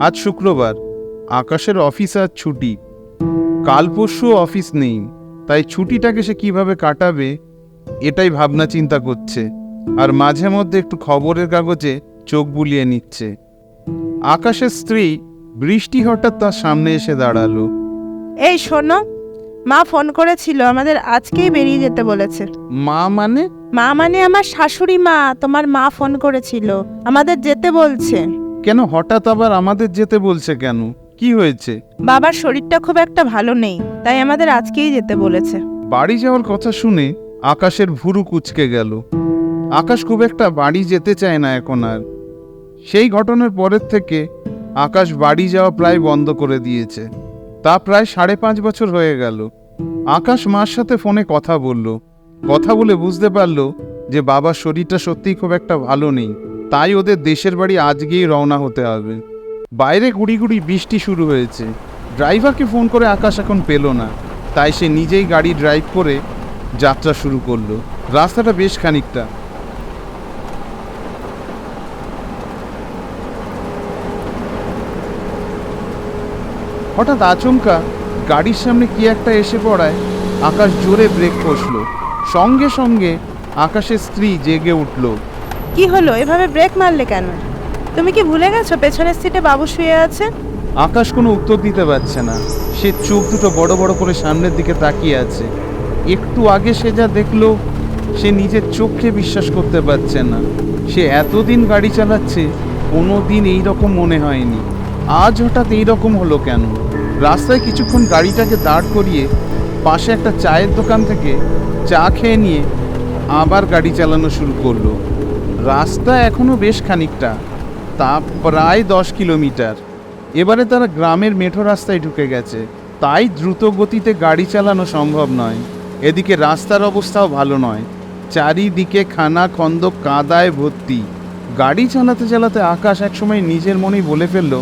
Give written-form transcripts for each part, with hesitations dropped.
আজ শুক্রবার, আকাশের অফিস আজ ছুটি। কাল পরশু অফিস নেই, তাই ছুটিটাকে সে কিভাবে কাটাবে এটাই ভাবনা চিন্তা করছে। আর মাঝে মধ্যে একটু খবরের কাগজে চোখ বুলিয়ে নিচ্ছে। আকাশের স্ত্রী বৃষ্টি হঠাৎ তার সামনে এসে দাঁড়ালো। এই শোনো, মা ফোন করেছিল, আমাদের আজকেই বেরিয়ে যেতে বলেছে। মা মানে? মা মানে আমার শাশুড়ি মা। তোমার মা ফোন করেছিল, আমাদের যেতে বলছে। কেন হঠাৎ আবার আমাদের যেতে বলছে কেন? কি হয়েছে? বাবার শরীরটা খুব একটা ভালো নেই, তাই আমাদের আজকেই যেতে বলেছে। বাড়ি যাওয়ার কথা শুনে আকাশের ভুরু কুঁচকে গেল। আকাশ খুব একটা বাড়ি যেতে চায় না এখন আর। সেই ঘটনার পরের থেকে আকাশ বাড়ি যাওয়া প্রায় বন্ধ করে দিয়েছে। তা প্রায় 5.5 বছর হয়ে গেল। আকাশ মার সাথে ফোনে কথা বলে বুঝতে পারল যে বাবার শরীরটা সত্যিই খুব একটা ভালো নেই। তাই ওদের দেশের বাড়ি আজকেই রওনা হতে হবে। বাইরে গুড়ি গুড়ি বৃষ্টি শুরু হয়েছে। ড্রাইভারকে ফোন করে আকাশ এখন পেল না, তাই সে নিজেই গাড়ি ড্রাইভ করে যাত্রা শুরু করলো। রাস্তাটা বেশ খানিকটা। হঠাৎ আচমকা গাড়ির সামনে কি একটা এসে পড়ায় আকাশ জোরে ব্রেক কষলো। সঙ্গে সঙ্গে আকাশের স্ত্রী জেগে উঠল। কি হলো, এভাবে ব্রেক মারলে কেন? তুমি কি ভুলে গেছো পেছনের সিটে বাবু শুয়ে আছে? আকাশ কোনো উত্তর দিতে পারছে না। সে চোখ দুটো বড় বড় করে সামনের দিকে তাকিয়ে আছে। একটু আগে সে যা দেখলো সে নিজের চোখে বিশ্বাস করতে পারছে না। সে এতদিন গাড়ি চালাচ্ছে, কোনো দিন এইরকম মনে হয়নি। আজ হঠাৎ এইরকম হলো কেন? রাস্তায় কিছুক্ষণ গাড়িটাকে দাঁড় করিয়ে পাশে একটা চায়ের দোকান থেকে চা খেয়ে নিয়ে আবার গাড়ি চালানো শুরু করলো। রাস্তা এখনো বেশ খানিকটা, তা প্রায় 10 কিলোমিটার। এবারে তারা গ্রামের মেঠো রাস্তায় ঢুকে গেছে, তাই দ্রুত গতিতে গাড়ি চালানো সম্ভব নয়। এদিকে রাস্তার অবস্থাও ভালো নয়, চারিদিকে খানা খন্দক কাদায় ভর্তি। গাড়ি চালাতে চালাতে আকাশ একসময় নিজের মনেই বলে ফেলল,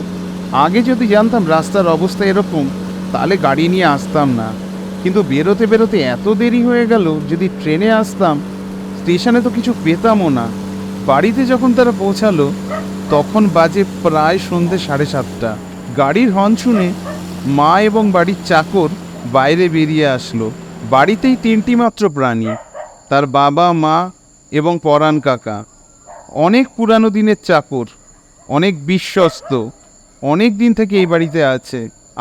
আগে যদি জানতাম রাস্তার অবস্থা এরকম তাহলে গাড়ি নিয়ে আসতাম না। কিন্তু বেরোতে বেরোতে এত দেরি হয়ে গেল, যদি ট্রেনে আসতাম স্টেশনে তো কিছু পেতামও না। বাড়িতে যখন তারা পৌঁছালো তখন বাজে প্রায় সন্ধ্যে 7:30। গাড়ির হর্ন শুনে মা এবং বাড়ির চাকর বাইরে বেরিয়ে আসলো। বাড়িতেই 3টি মাত্র প্রাণী, তার বাবা, মা এবং পরাণ কাকা। অনেক পুরানো দিনের চাকর, অনেক বিশ্বস্ত, অনেক দিন থেকে এই বাড়িতে আছে।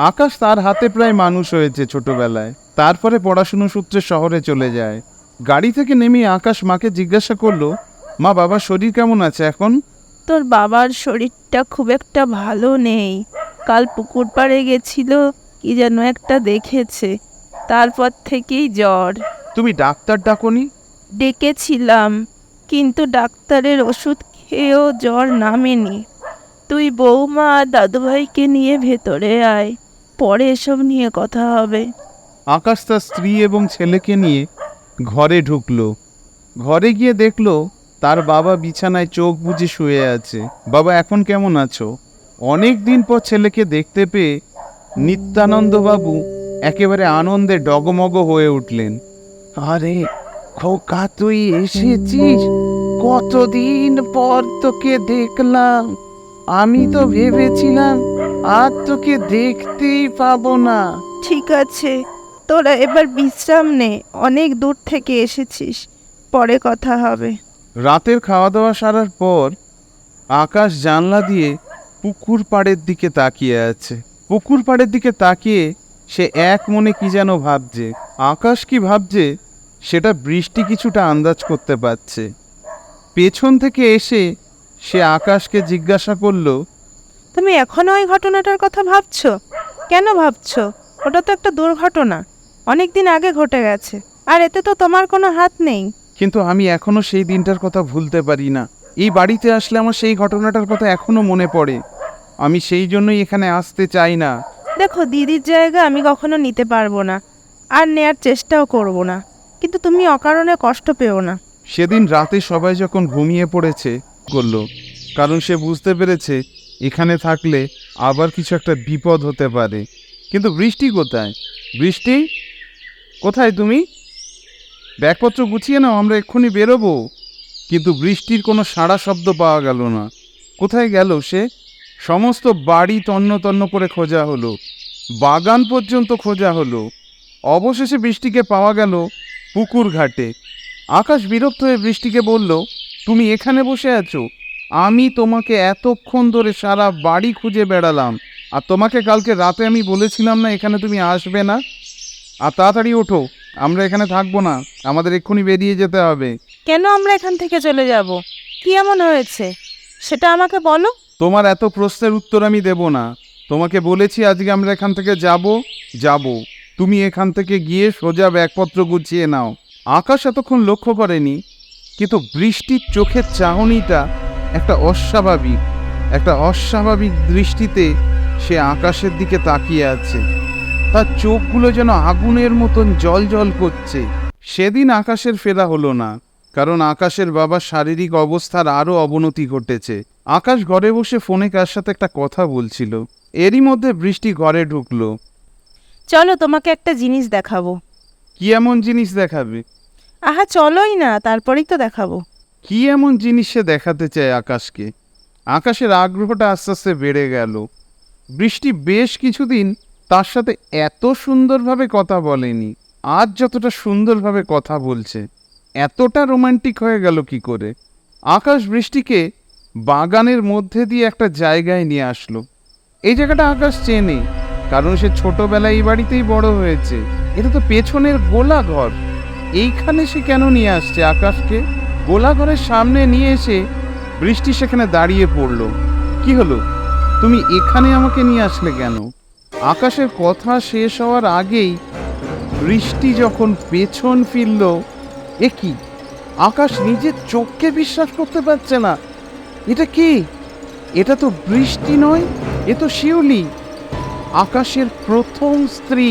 আকাশ তার হাতে প্রায় মানুষ হয়েছে ছোটবেলায়। তারপরে পড়াশুনো সূত্রে শহরে চলে যায়। গাড়ি থেকে নেমে আকাশ মাকে জিজ্ঞাসা করলো, মা, বাবার শরীর কেমন আছে এখন? তোর বাবার শরীরটা খুব একটা ভালো নেই। কাল পুকুর পাড়ে গেছিল, কি যেন একটা দেখেছে, তারপর থেকেই জ্বর। তুমি ডাক্তার ডাকোনি? ডেকেছিলাম, কিন্তু ডাক্তারের ওষুধ খেয়েও জ্বর নামেনি। তুই বৌমা আর দাদুভাইকে নিয়ে ভেতরে আয়, পরে এসব নিয়ে কথা হবে। আকাশ তার স্ত্রী এবং ছেলেকে নিয়ে ঘরে ঢুকলো। ঘরে গিয়ে দেখলো তার বাবা বিছানায় চোখ বুজে শুয়ে আছে। বাবা, এখন কেমন আছো? অনেক দিন পর ছেলেকে দেখতে পেয়ে নিত্যানন্দবাবু একেবারে আনন্দে ডগমগ হয়ে উঠলেন। আরে খোকা, তুই এসেছিস? কতদিন পর তোকে দেখলাম। আমি তো ভেবেছিলাম আর তোকে দেখতেই পাবো না। ঠিক আছে, তোরা এবার বিশ্রাম নে, অনেক দূর থেকে এসেছিস, পরে কথা হবে। রাতের খাওয়া দাওয়া সারার পর আকাশ জানলা দিয়ে পুকুর পাড়ের দিকে তাকিয়ে আছে। পুকুর পাড়ের দিকে তাকিয়ে সে এক মনে কি যেন ভাবছে। আকাশ কি ভাবছে সেটা বৃষ্টি কিছুটা আন্দাজ করতে পারছে। পেছন থেকে এসে সে আকাশকে জিজ্ঞাসা করলো, তুমি এখনো ওই ঘটনাটার কথা ভাবছো? কেন ভাবছো? ওটা তো একটা দুর্ঘটনা, অনেক দিন আগে ঘটে গেছে, আর এতে তো তোমার কোনো হাত নেই। কিন্তু আমি এখনো সেই দিনটার কথা ভুলতে পারি না। এই বাড়িতে আসলে আমার সেই ঘটনাটার কথা এখনো মনে পড়ে। আমি সেই জন্যই এখানে আসতে চাই না। দেখো, দিদির জায়গা আমি কখনো নিতে পারবো না, আর নেয়ার চেষ্টাও করব না, কিন্তু তুমি অকারণে কষ্ট পেও না। সেদিন রাতে সবাই যখন ঘুমিয়ে পড়েছে করলো, কারণ সে বুঝতে পেরেছে এখানে থাকলে আবার কিছু একটা বিপদ হতে পারে। কিন্তু বৃষ্টি কোথায়? বৃষ্টি কোথায় তুমি? ব্যাগপত্র গুছিয়ে নাও, আমরা এক্ষুনি বেরোবো। কিন্তু বৃষ্টির কোনো সাড়া শব্দ পাওয়া গেল না। কোথায় গেল সে? সমস্ত বাড়ি তন্ন তন্ন করে খোঁজা হলো, বাগান পর্যন্ত খোঁজা হলো। অবশেষে বৃষ্টিকে পাওয়া গেল পুকুর ঘাটে। আকাশ বিরক্ত হয়ে বৃষ্টিকে বলল, তুমি এখানে বসে আছো? আমি তোমাকে এতক্ষণ ধরে সারা বাড়ি খুঁজে বেড়ালাম, আর তোমাকে কালকে রাতে আমি বলেছিলাম না এখানে তুমি আসবে না? আর তাড়াতাড়ি ওঠো, আমরা এখানে থাকবো না, আমাদের এক্ষুনি বেরিয়ে যেতে হবে। কেন আমরা এখান থেকে চলে যাব? কি এমন হয়েছে সেটা আমাকে বলো। তোমার এত প্রশ্নের উত্তর আমি দেব না। তোমাকে বলেছি আজকে আমরা এখান থেকে যাব। তুমি এখান থেকে গিয়ে সোজা ব্যাগপত্র গুছিয়ে নাও। আকাশ এতক্ষণ লক্ষ্য করেনি, কিন্তু বৃষ্টির চোখের চাহনিটা একটা অস্বাভাবিক দৃষ্টিতে সে আকাশের দিকে তাকিয়ে আছে। তার চোখগুলো যেন আগুনের মতন জ্বল করছে। সেদিন আকাশের ফেরা হলো না, কারণ আকাশের বাবার শারীরিক অবস্থার আরও অবনতি ঘটেছে। আকাশ ঘরে বসে ফোনে কার সাথে একটা কথা বলছিল, এরই মধ্যে বৃষ্টি ঘরে ঢুকলো। চলো তোমাকে একটা জিনিস দেখাবো। কি এমন জিনিস দেখাবে? আহা চলোই না, তারপরেই তো দেখাবো। কি এমন জিনিস সে দেখাতে চায় আকাশকে? আকাশের আগ্রহটা আস্তে আস্তে বেড়ে গেল। বৃষ্টি বেশ কিছুদিন তার সাথে এত সুন্দরভাবে কথা বলেনি। আজ যতটা সুন্দরভাবে কথা বলছে, এতটা রোমান্টিক হয়ে গেল কি করে? আকাশ বৃষ্টিকে বাগানের মধ্যে দিয়ে একটা জায়গায় নিয়ে আসলো। এই জায়গাটা আকাশ চেনে, কারণ সে ছোটবেলায় এই বাড়িতেই বড় হয়েছে। এটা তো পেছনের গোলা ঘর। এইখানে সে কেন নিয়ে আসছে আকাশকে? গোলা ঘরের সামনে নিয়ে এসে বৃষ্টি সেখানে দাঁড়িয়ে পড়ল। কি হলো, তুমি এখানে আমাকে নিয়ে আসলে কেন? আকাশের কথা শেষ হওয়ার আগেই বৃষ্টি যখন পেছন ফিরল, এ কি? আকাশ নিজের চোখকে বিশ্বাস করতে পারছে না। এটা কি? এটা তো বৃষ্টি নয়, এ তো শিউলি, আকাশের প্রথম স্ত্রী।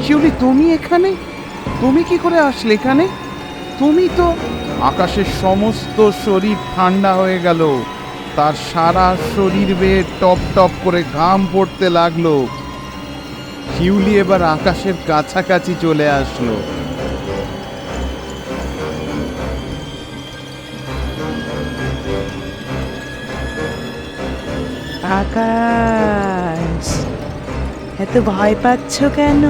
শিউলি, তুমি এখানে? তুমি কি করে আসলে এখানে? তুমি তো... আকাশের সমস্ত শরীর ঠান্ডা হয়ে গেল। তার সারা শরীর বেয়ে টপ টপ করে ঘাম পড়তে লাগলো। শিউলি এবার আকাশের কাছাকাছি চলে আসলো। আকাশ, এত ভয় পাচ্ছ কেন?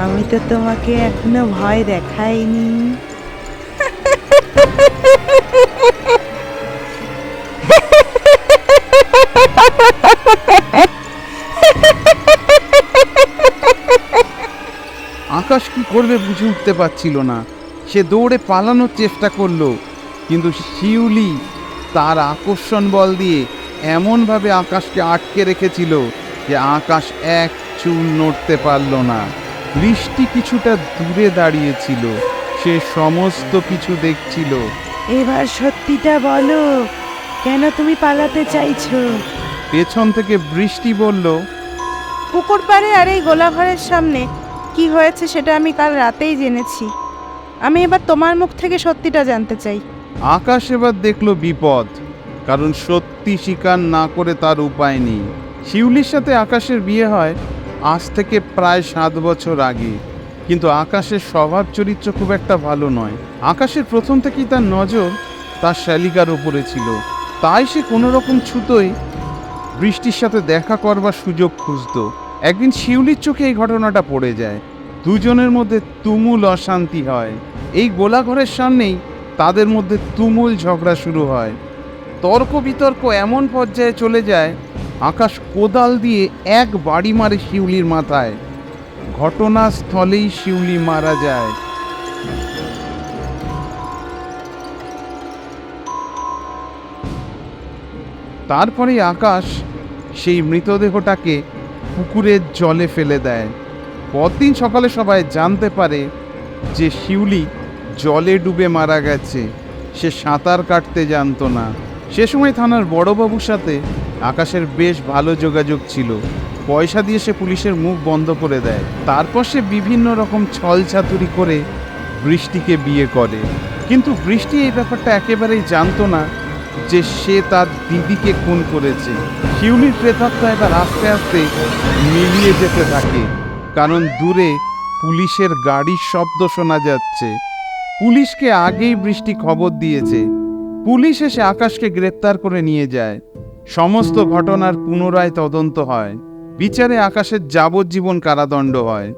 আমি তো তোমাকে এখনো ভয় দেখাইনি। আকাশ কি করবে বুঝে উঠতে পারছিল না। সে দৌড়ে পালানোর চেষ্টা করলো, কিন্তু শিউলি তার আকর্ষণ বল দিয়ে এমনভাবে আকাশকে আটকে রেখেছিল যে আকাশ এক চুল নড়তে পারল না। বৃষ্টি কিছুটা দূরে দাঁড়িয়েছিল, সে সমস্ত কিছু দেখছিল। এবার সত্যিটা বলো, কেন তুমি পালাতে চাইছো? পেছন থেকে বৃষ্টি বলল, পুকুর পাড়ে আর এই গোলাঘরের সামনে কি হয়েছে সেটা আমি কাল রাতেই জেনেছি। আমি এবার তোমার মুখ থেকে সত্যিটা জানতে চাই। আকাশ এবার দেখলো বিপদ, কারণ সত্যি স্বীকার না করে তার উপায় নেই। শিউলির সাথে আকাশের বিয়ে হয় আজ থেকে প্রায় 7 বছর আগে, কিন্তু আকাশের স্বভাব চরিত্র খুব একটা ভালো নয়। আকাশের প্রথম থেকেই তার নজর তার শালিকার উপরে ছিল, তাই সে কোনো রকম ছুতোয় বৃষ্টির সাথে দেখা করবার সুযোগ খুঁজত। একদিন শিউলির চোখে এই ঘটনাটা পড়ে যায়। দুজনের মধ্যে তুমুল অশান্তি হয়। এই গোলাঘরের সামনেই তাদের মধ্যে তুমুল ঝগড়া শুরু হয়। তর্ক বিতর্ক এমন পর্যায়ে চলে যায়, আকাশ কোদাল দিয়ে এক বাড়ি মারে শিউলির মাথায়। ঘটনাস্থলেই শিউলি মারা যায়। তারপরে আকাশ সেই মৃতদেহটাকে পুকুরের জলে ফেলে দেয়। পরদিন সকালে সবাই জানতে পারে যে শিউলি জলে ডুবে মারা গেছে। সে সাঁতার কাটতে জানতো না। সে সময় থানার বড়বাবুর সাথে আকাশের বেশ ভালো যোগাযোগ ছিল। পয়সা দিয়ে সে পুলিশের মুখ বন্ধ করে দেয়। তারপর সে বিভিন্ন রকম ছলচাতুরি করে বৃষ্টিকে বিয়ে করে। কিন্তু বৃষ্টি এই ব্যাপারটা একেবারেই জানতো না যে সে তার দিদিকে খুন করেছে। শিউলির প্রেতাত্মা এবার আস্তে আস্তে মিলিয়ে যেতে থাকে, কারণ দূরে পুলিশের গাড়ির শব্দ শোনা যাচ্ছে। পুলিশকে আগেই বৃষ্টি খবর দিয়েছে। পুলিশ এসে আকাশকে গ্রেপ্তার করে নিয়ে যায়। সমস্ত ঘটনার পুনরায় তদন্ত হয়। বিচারে আকাশের যাবজ্জীবন কারাদণ্ড হয়।